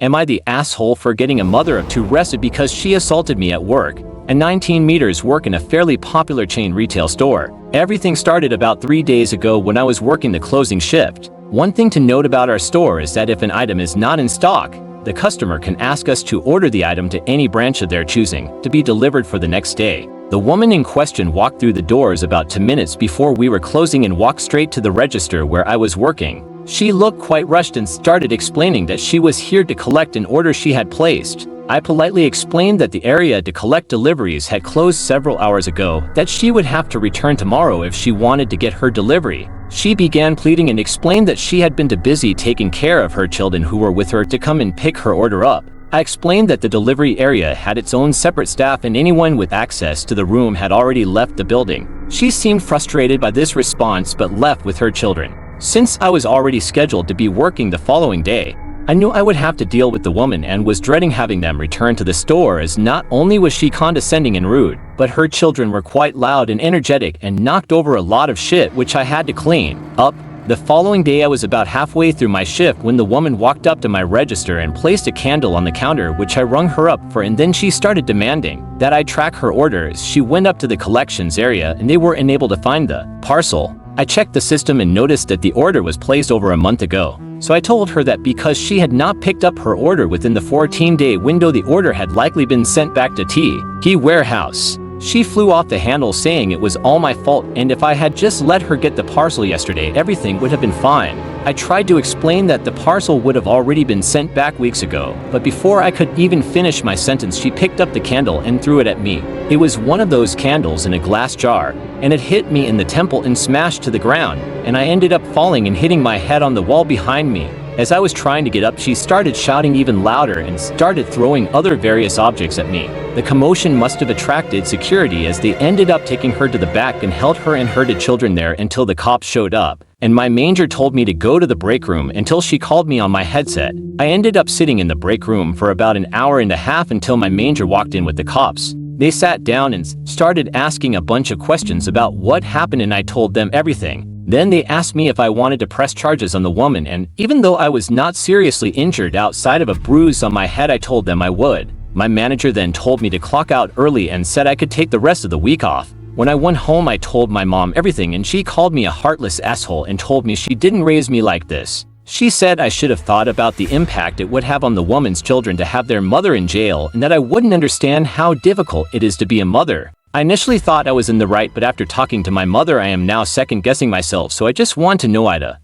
Am I the asshole for getting a mother of two arrested because she assaulted me at work? And 19 meters work in a fairly popular chain retail store. Everything started about 3 days ago when I was working the closing shift. One thing to note about our store is that if an item is not in stock, the customer can ask us to order the item to any branch of their choosing to be delivered for the next day. The woman in question walked through the doors about 2 minutes before we were closing and walked straight to the register where I was working. She looked quite rushed and started explaining that she was here to collect an order she had placed. I politely explained that the area to collect deliveries had closed several hours ago, that she would have to return tomorrow if she wanted to get her delivery. She began pleading and explained that she had been too busy taking care of her children who were with her to come and pick her order up. I explained that the delivery area had its own separate staff and anyone with access to the room had already left the building. She seemed frustrated by this response but left with her children. Since I was already scheduled to be working the following day, I knew I would have to deal with the woman and was dreading having them return to the store, as not only was she condescending and rude, but her children were quite loud and energetic and knocked over a lot of shit which I had to clean up. The following day I was about halfway through my shift when the woman walked up to my register and placed a candle on the counter, which I rung her up for, and then she started demanding that I track her orders. She went up to the collections area and they were unable to find the parcel. I checked the system and noticed that the order was placed over a month ago. So I told her that because she had not picked up her order within the 14-day window, the order had likely been sent back to T warehouse. She flew off the handle saying it was all my fault, and if I had just let her get the parcel yesterday, everything would have been fine. I tried to explain that the parcel would have already been sent back weeks ago, but before I could even finish my sentence, she picked up the candle and threw it at me. It was one of those candles in a glass jar, and it hit me in the temple and smashed to the ground, and I ended up falling and hitting my head on the wall behind me. As I was trying to get up, she started shouting even louder and started throwing other various objects at me. The commotion must have attracted security, as they ended up taking her to the back and held her and her two children there until the cops showed up, and my manager told me to go to the break room until she called me on my headset. I ended up sitting in the break room for about an hour and a half until my manager walked in with the cops. They sat down and started asking a bunch of questions about what happened, and I told them everything. Then they asked me if I wanted to press charges on the woman, and even though I was not seriously injured outside of a bruise on my head, I told them I would. My manager then told me to clock out early and said I could take the rest of the week off. When I went home, I told my mom everything, and she called me a heartless asshole and told me she didn't raise me like this. She said I should have thought about the impact it would have on the woman's children to have their mother in jail, and that I wouldn't understand how difficult it is to be a mother. I initially thought I was in the right, but after talking to my mother, I am now second-guessing myself, so I just want to know, AITA,